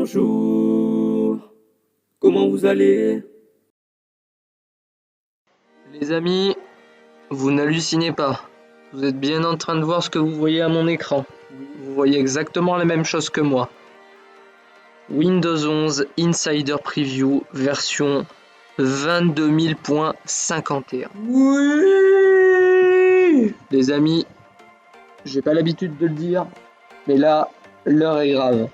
bonjour. Comment vous allez? Les amis, vous n'hallucinez pas. Vous êtes bien en train de voir ce que vous voyez à mon écran. Vous voyez exactement la même chose que moi. Windows 11 Insider Preview version 22.000.51. Oui. Les amis, j'ai pas l'habitude de le dire, mais là, l'heure est grave.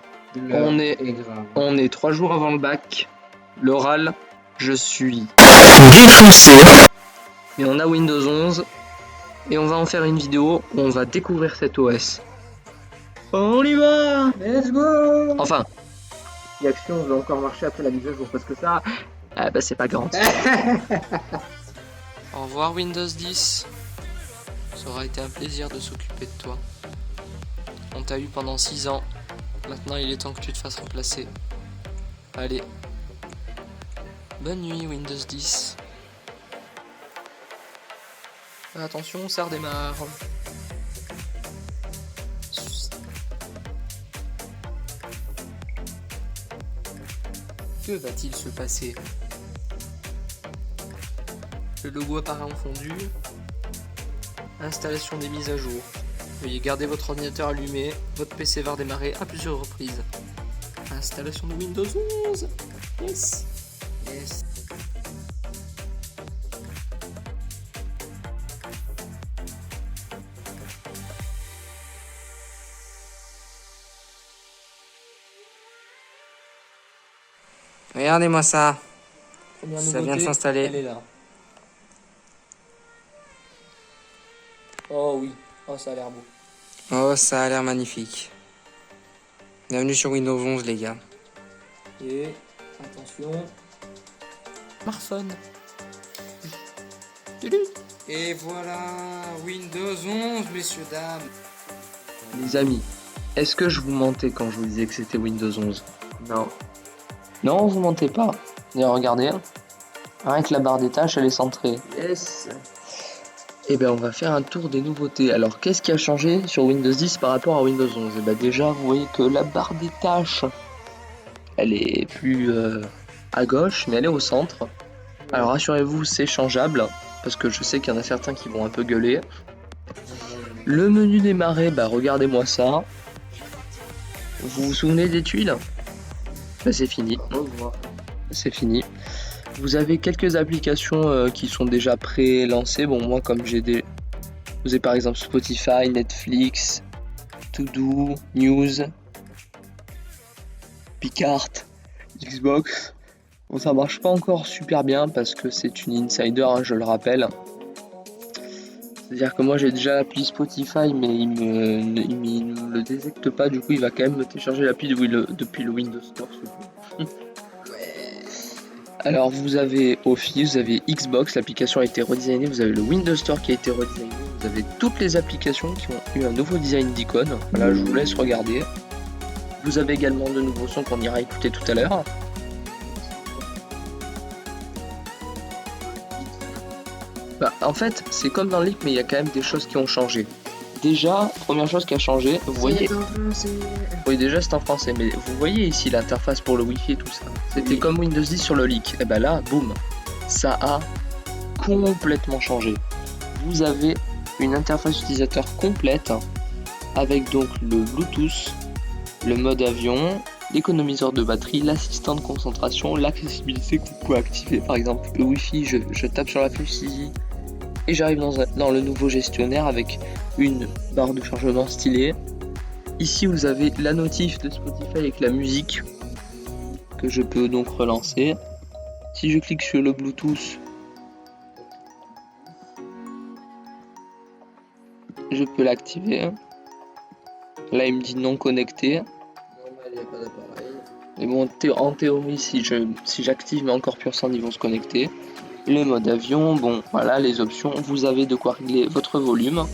On est 3 jours avant le bac. L'oral, je suis défoncé. Mais on a Windows 11 et on va en faire une vidéo où on va découvrir cet OS. On y va! Let's go. Enfin, l'action va encore marcher après la mise à jour parce que ça, c'est pas garanti. Au revoir Windows 10. Ça aura été un plaisir de s'occuper de toi. On t'a eu pendant 6 ans. Maintenant il est temps que tu te fasses remplacer. Allez. Bonne nuit Windows 10. Attention, ça redémarre. Que va-t-il se passer? Le logo apparaît en fondu. Installation des mises à jour. Veuillez garder votre ordinateur allumé. Votre PC va redémarrer à plusieurs reprises. Installation de Windows 11. Yes. Yes. Regardez-moi ça. Première Ça vient de nouveauté, s'installer. Elle est là. Oh oui. Oh, ça a l'air beau. Oh, ça a l'air magnifique. Bienvenue sur Windows 11, les gars. Et attention. Smartphone. Et voilà, Windows 11, messieurs, dames. Les amis, est-ce que je vous mentais quand je vous disais que c'était Windows 11? Non. Non, vous mentez pas. Et regardez, rien que la barre des tâches, elle est centrée. Yes. Et bien, on va faire un tour des nouveautés. Alors, qu'est-ce qui a changé sur Windows 10 par rapport à Windows 11? Et bien, déjà, vous voyez que la barre des tâches, elle est plus à gauche, mais elle est au centre. Alors, rassurez-vous, c'est changeable, parce que je sais qu'il y en a certains qui vont un peu gueuler. Le menu démarrer, regardez-moi ça. Vous vous souvenez des tuiles? C'est fini. C'est fini. Vous avez quelques applications qui sont déjà pré-lancées. Bon, moi, comme j'ai des... Vous avez par exemple Spotify, Netflix, To-Do, News, Picard, Xbox. Bon, ça marche pas encore super bien parce que c'est une insider, je le rappelle. C'est-à-dire que moi j'ai déjà l'appli Spotify, mais il me le détecte pas. Du coup, il va quand même me télécharger l'appli depuis le Windows Store. Alors vous avez Office, vous avez Xbox, l'application a été redesignée, vous avez le Windows Store qui a été redesigné, vous avez toutes les applications qui ont eu un nouveau design d'icône. Voilà, je vous laisse regarder. Vous avez également de nouveaux sons qu'on ira écouter tout à l'heure. En fait, c'est comme dans le leak, mais il y a quand même des choses qui ont changé. Déjà, première chose qui a changé, vous voyez... Oui, déjà c'est en français, mais vous voyez ici l'interface pour le Wi-Fi et tout ça. C'était comme Windows 10 sur le leak. Et ben là, boum, ça a complètement changé. Vous avez une interface utilisateur complète, avec donc le Bluetooth, le mode avion, l'économiseur de batterie, l'assistant de concentration, l'accessibilité que vous pouvez activer. Par exemple, le Wi-Fi, je tape sur la flèche ici, et j'arrive dans le nouveau gestionnaire avec une barre de chargement stylée. Ici vous avez la notif de Spotify avec la musique que je peux donc relancer. Si je clique sur le Bluetooth, je peux l'activer. Là il me dit non connecté. Mais bon, en théorie, si j'active mes encore pur sang, ils vont se connecter. Le mode avion, bon, voilà les options. Vous avez de quoi régler votre volume.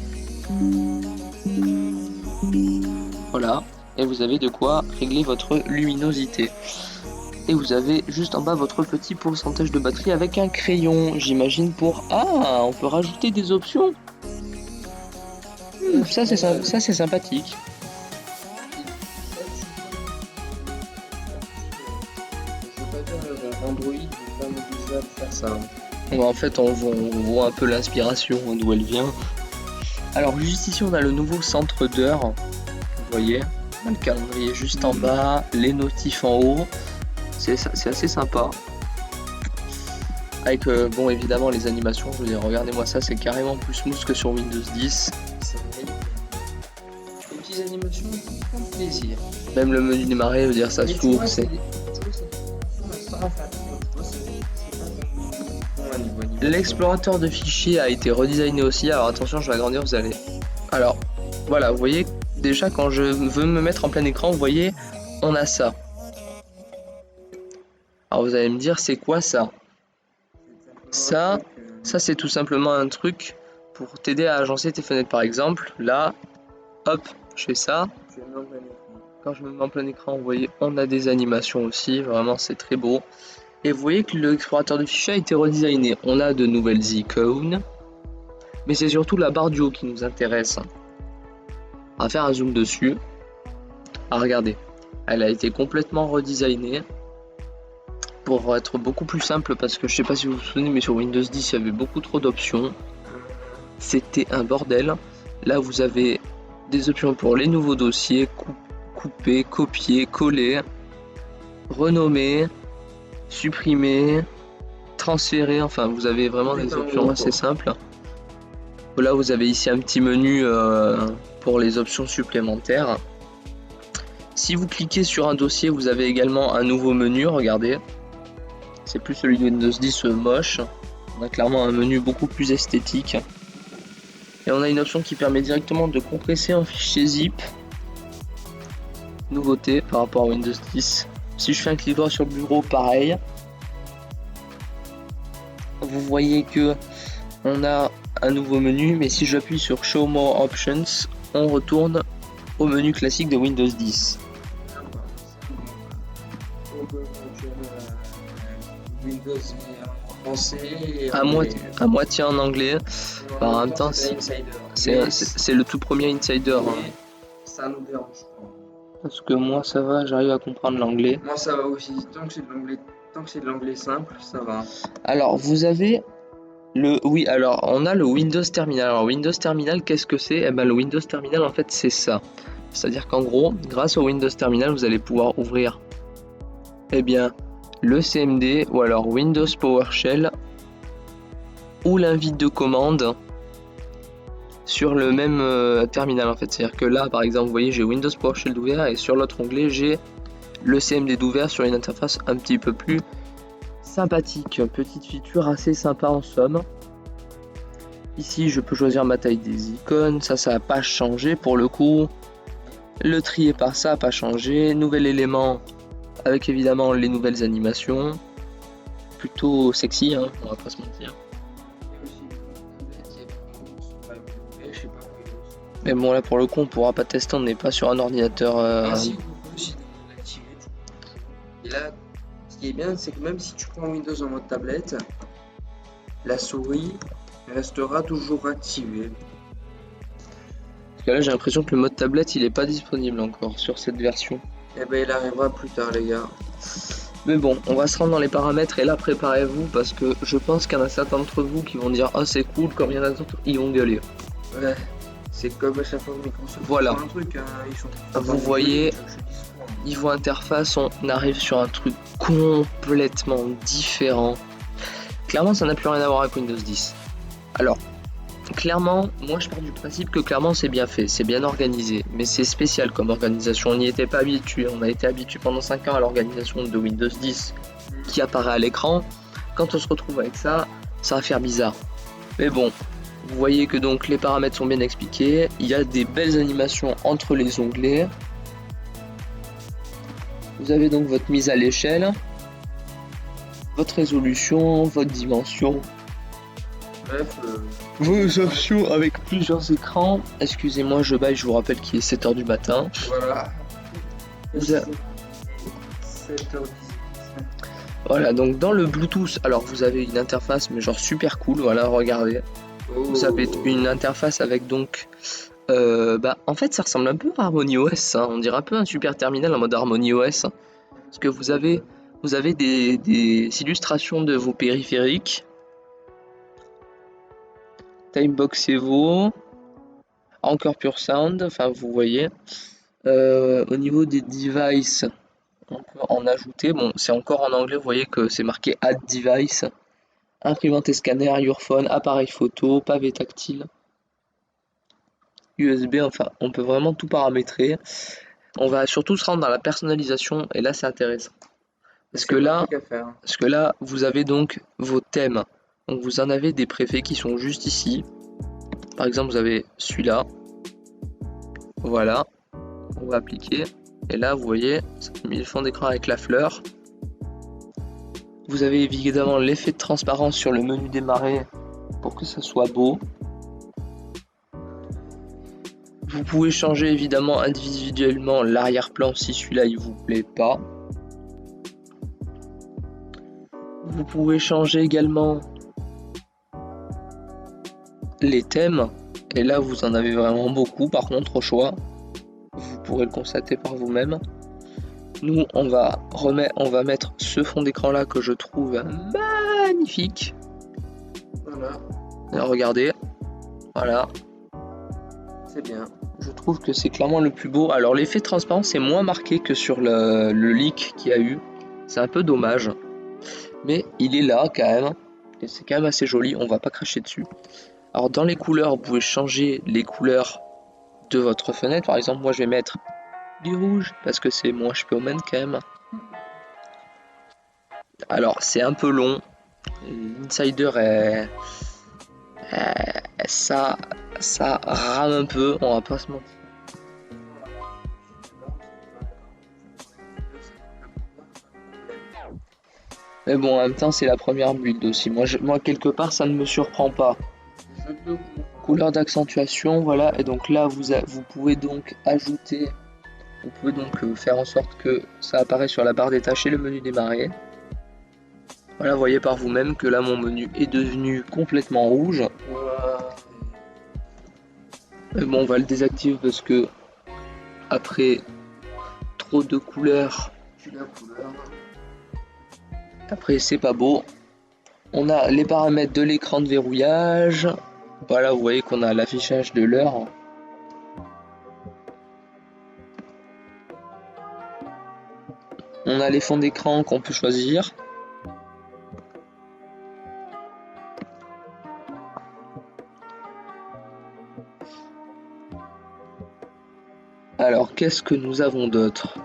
Voilà. Et vous avez de quoi régler votre luminosité. Et vous avez juste en bas votre petit pourcentage de batterie avec un crayon, j'imagine pour... Ah, on peut rajouter des options. Ça c'est sympathique. Android n'est pas modélisable faire ça. En fait, on voit un peu l'inspiration d'où elle vient. Alors, juste ici, on a le nouveau centre d'heure. Vous voyez, on a le calendrier juste en bas, les notifs en haut. C'est assez sympa. Avec, bon, évidemment, les animations. Je veux dire, regardez-moi ça, c'est carrément plus smooth que sur Windows 10. Les petites animations font plaisir. Même le menu démarrer, je veux dire, ça s'ouvre. C'est... L'explorateur de fichiers a été redesigné aussi. Alors attention, je vais agrandir, vous allez. Alors voilà, vous voyez déjà quand je veux me mettre en plein écran, vous voyez, on a ça. Alors vous allez me dire, c'est quoi ça? Ça c'est tout simplement un truc pour t'aider à agencer tes fenêtres. Par exemple, là, hop, je fais ça. Quand je me mets en plein écran, vous voyez, on a des animations aussi. Vraiment, c'est très beau. Et vous voyez que l'explorateur de fichiers a été redesigné. On a de nouvelles icônes, mais c'est surtout la barre du haut qui nous intéresse. On va faire un zoom dessus. Ah, regardez, elle a été complètement redesignée pour être beaucoup plus simple, parce que je sais pas si vous vous souvenez, mais sur Windows 10 il y avait beaucoup trop d'options. C'était un bordel. Là vous avez des options pour les nouveaux dossiers, couper, copier, coller, renommer, supprimer, transférer, enfin vous avez vraiment des options assez simples. Là vous avez ici un petit menu pour les options supplémentaires. Si vous cliquez sur un dossier, vous avez également un nouveau menu, regardez. C'est plus celui de Windows 10 moche. On a clairement un menu beaucoup plus esthétique. Et on a une option qui permet directement de compresser un fichier zip. Nouveauté par rapport à Windows 10. Si je fais un clic droit sur le bureau, pareil. Vous voyez que on a un nouveau menu, mais si j'appuie sur Show More Options, on retourne au menu classique de Windows 10. Windows en français À moitié en anglais. En même temps, c'est le tout premier Insider. Hein. Ça nous dérange pas. Parce que moi ça va, j'arrive à comprendre l'anglais. Moi ça va aussi, tant que c'est de l'anglais simple, ça va. Alors vous avez alors on a le Windows Terminal. Alors Windows Terminal, qu'est-ce que c'est? Eh ben le Windows Terminal en fait c'est ça. C'est-à-dire qu'en gros, grâce au Windows Terminal, vous allez pouvoir ouvrir le CMD ou alors Windows PowerShell ou l'invite de commande sur le même terminal en fait. C'est-à-dire que là par exemple vous voyez j'ai Windows PowerShell d'ouvert et sur l'autre onglet j'ai le CMD d'ouvert sur une interface un petit peu plus sympathique. Petite feature assez sympa en somme. Ici je peux choisir ma taille des icônes, ça n'a pas changé pour le coup. Le trier par ça n'a pas changé. Nouvel élément avec évidemment les nouvelles animations. Plutôt sexy hein, on va pas se mentir. Mais bon là pour le coup on pourra pas tester, on n'est pas sur un ordinateur. Si, vous pouvez aussi l'activer. Et là, ce qui est bien, c'est que même si tu prends Windows en mode tablette, la souris restera toujours activée. Parce que là j'ai l'impression que le mode tablette il est pas disponible encore sur cette version. Et ben il arrivera plus tard les gars. Mais bon, on va se rendre dans les paramètres et là préparez-vous parce que je pense qu'il y en a certains d'entre vous qui vont dire ah c'est cool, comme il y en a d'autres ils vont gueuler. Ouais. C'est comme à chaque fois Microsoft. Voilà. Un truc, hein, vous voyez, niveau interface, on arrive sur un truc complètement différent. Clairement, ça n'a plus rien à voir avec Windows 10. Alors, clairement, moi je pars du principe que clairement c'est bien fait, c'est bien organisé, mais c'est spécial comme organisation. On n'y était pas habitué. On a été habitué pendant 5 ans à l'organisation de Windows 10 qui apparaît à l'écran. Quand on se retrouve avec ça, ça va faire bizarre. Mais bon. Vous voyez que donc les paramètres sont bien expliqués, il y a des belles animations entre les onglets. Vous avez donc votre mise à l'échelle, votre résolution, votre dimension. Bref, vos options avec plusieurs écrans. Excusez-moi, je baille, je vous rappelle qu'il est 7h du matin. Voilà. Vous a... 7h10. Voilà, donc dans le Bluetooth, alors vous avez une interface mais genre super cool, voilà, regardez. Vous avez une interface avec donc en fait ça ressemble un peu à Harmony OS hein. On dirait un peu un super terminal en mode Harmony OS parce que vous avez Vous avez des illustrations de vos périphériques. Timebox Evo, Anchor Pure Sound, enfin vous voyez. Au niveau des devices, on peut en ajouter. Bon, c'est encore en anglais, vous voyez que c'est marqué Add Device. Imprimante et scanner, earphone, appareil photo, pavé tactile, USB, enfin on peut vraiment tout paramétrer. On va surtout se rendre dans la personnalisation et là c'est intéressant. Parce que là, vous avez donc vos thèmes. Donc vous en avez des préfets qui sont juste ici. Par exemple, vous avez celui-là. Voilà. On va appliquer. Et là, vous voyez, ça a mis le fond d'écran avec la fleur. Vous avez évidemment l'effet de transparence sur le menu démarrer pour que ça soit beau. Vous pouvez changer évidemment individuellement l'arrière-plan si celui-là il vous plaît pas. Vous pouvez changer également les thèmes. Et là, vous en avez vraiment beaucoup par contre au choix. Vous pourrez le constater par vous-même. Nous, on va mettre ce fond d'écran là que je trouve magnifique. Voilà, Alors, regardez, voilà, c'est bien. je trouve que c'est clairement le plus beau. Alors l'effet de transparence est moins marqué que sur le leak qu'il y a eu. C'est un peu dommage, mais il est là quand même, et c'est quand même assez joli, on va pas cracher dessus. Alors dans les couleurs, vous pouvez changer les couleurs de votre fenêtre. Par exemple, moi je vais mettre du rouge parce que c'est mon HP Omen quand même. Alors c'est un peu long, l'insider est... ça rame un peu, on va pas se mentir. Mais bon, en même temps c'est la première build aussi. Moi quelque part ça ne me surprend pas. Couleur d'accentuation, voilà. Et donc là vous pouvez donc ajouter, vous pouvez donc faire en sorte que ça apparaît sur la barre des tâches et le menu démarrer. Voilà, vous voyez par vous-même que là mon menu est devenu complètement rouge. Mais bon, on va le désactiver parce que après trop de couleurs, après c'est pas beau. On a les paramètres de l'écran de verrouillage. Voilà, vous voyez qu'on a l'affichage de l'heure. On a les fonds d'écran qu'on peut choisir. Alors, qu'est-ce que nous avons d'autre?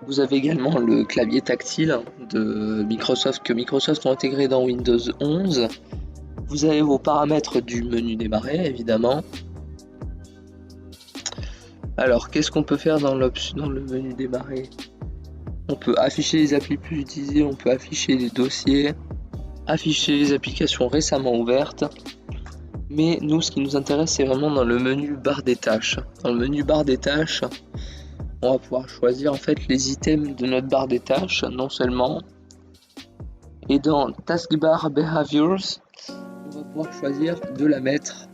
Vous avez également le clavier tactile de Microsoft que Microsoft ont intégré dans Windows 11. Vous avez vos paramètres du menu démarrer, évidemment. Alors, qu'est-ce qu'on peut faire dans le menu démarrer? On peut afficher les applis plus utilisées, on peut afficher les dossiers, afficher les applications récemment ouvertes. Mais nous, ce qui nous intéresse, c'est vraiment dans le menu barre des tâches. Dans le menu barre des tâches, on va pouvoir choisir en fait les items de notre barre des tâches, non seulement. Et dans Taskbar Behaviors, on va pouvoir choisir de la mettre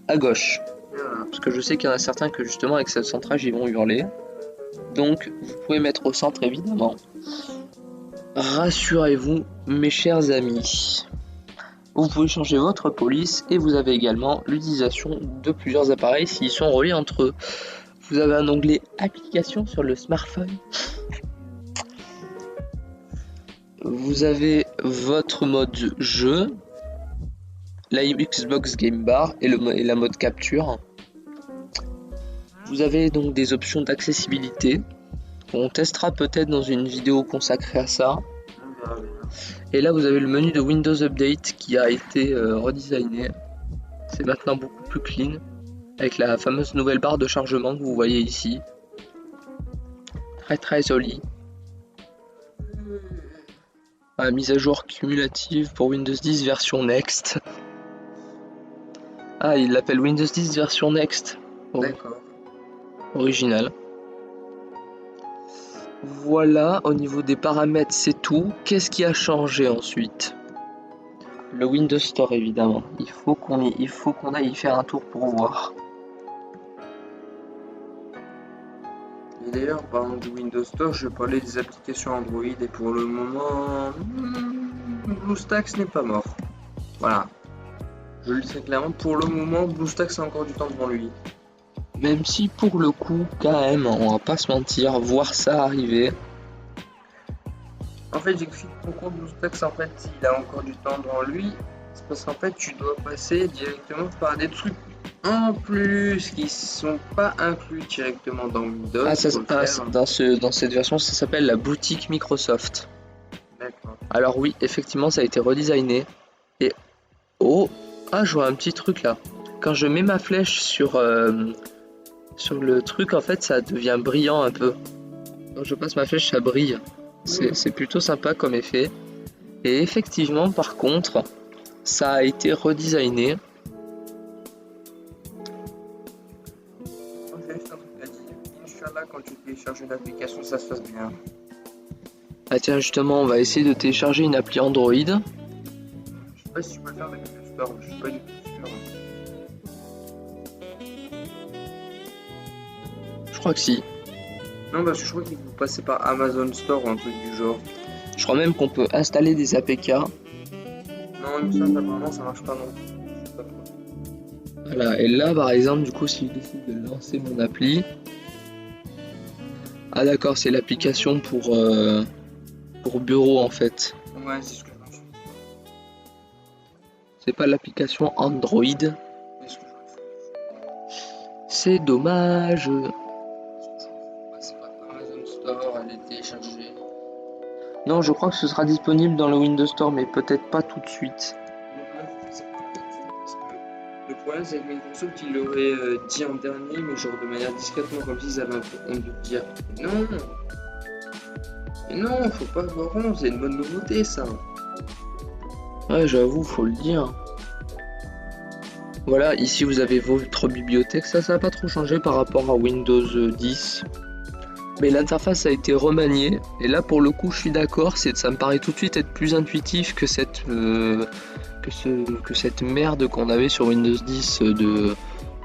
à gauche. Parce que je sais qu'il y en a certains que justement avec ce centrage ils vont hurler. Donc vous pouvez mettre au centre évidemment. Rassurez-vous mes chers amis. Vous pouvez changer votre police et vous avez également l'utilisation de plusieurs appareils s'ils sont reliés entre eux. Vous avez un onglet application sur le smartphone. Vous avez votre mode jeu, la Xbox Game Bar et la mode capture. Vous avez donc des options d'accessibilité. On testera peut-être dans une vidéo consacrée à ça. Et là vous avez le menu de Windows Update qui a été redesigné. C'est maintenant beaucoup plus clean avec la fameuse nouvelle barre de chargement que vous voyez ici. Très très joli. Mise à jour cumulative pour Windows 10 version Next. Ah, il l'appelle Windows 10 version Next. Oh. D'accord. Original. Voilà, au niveau des paramètres, c'est tout. Qu'est-ce qui a changé ensuite? Le Windows Store, évidemment. Il faut qu'on aille y faire un tour pour voir. Et d'ailleurs, parlant du Windows Store, je parlais des applications Android et pour le moment, BlueStacks n'est pas mort. Voilà. Je le dis très clairement, pour le moment, BlueStacks a encore du temps devant lui. Même si pour le coup, quand même, on va pas se mentir, voir ça arriver. En fait, j'explique pourquoi BlueStacks, en fait, il a encore du temps devant lui. C'est parce qu'en fait, tu dois passer directement par des trucs en plus qui sont pas inclus directement dans Windows. Ah, ça, Faut le faire. dans cette version, ça s'appelle la boutique Microsoft. D'accord. Alors oui, effectivement, ça a été redesigné. Et oh, ah, je vois un petit truc là. Quand je mets ma flèche sur le truc, en fait, ça devient brillant un peu. Quand je passe ma flèche, ça brille. C'est plutôt sympa comme effet. Et effectivement, par contre, ça a été redesigné. Moi, j'ai juste un truc à dire. Inch'Allah, quand tu télécharges une application, ça se passe bien. Ah tiens, justement, on va essayer de télécharger une appli Android. Je sais pas si tu peux le faire avec le Store, je suis pas du tout sûr. Je crois que si. Non, parce que je crois qu'il faut passer par Amazon Store ou un truc du genre. Je crois même qu'on peut installer des APK. Non, il me semble apparemment ça marche pas non. Je sais pas trop. Voilà, et là par exemple, du coup, si je décide de lancer mon appli. Ah d'accord, c'est l'application pour bureau en fait. Ouais, c'est ce que je pense. C'est pas l'application Android. C'est ce que je pense. C'est dommage. Passer par Amazon Store, aller télécharger. Non, je crois que ce sera disponible dans le Windows Store, mais peut-être pas tout de suite. Le problème, c'est que Microsoft, il l'aurait dit en dernier, mais genre de manière discrètement, comme s'ils avaient un peu honte de dire non. Mais non, faut pas avoir honte, c'est une bonne nouveauté ça. Ouais, j'avoue, faut le dire. Voilà, ici vous avez votre bibliothèque, ça n'a pas trop changé par rapport à Windows 10. Mais l'interface a été remaniée, et là pour le coup je suis d'accord, ça me paraît tout de suite être plus intuitif que cette merde qu'on avait sur Windows 10 de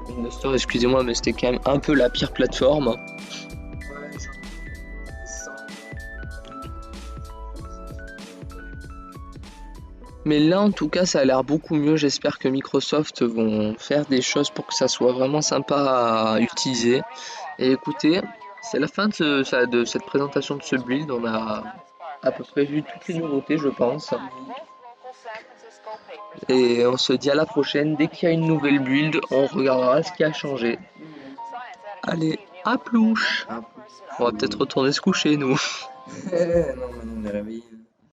Windows Store, excusez-moi, mais c'était quand même un peu la pire plateforme. Ouais, genre, ça. Mais là en tout cas ça a l'air beaucoup mieux, j'espère que Microsoft vont faire des choses pour que ça soit vraiment sympa à utiliser. Et écoutez, c'est la fin de cette présentation de ce build, on a à peu près vu toutes les nouveautés je pense. Et on se dit à la prochaine, dès qu'il y a une nouvelle build, on regardera ce qui a changé. Allez, à plouche. On va peut-être retourner se coucher nous. Non, maintenant on est réveillé.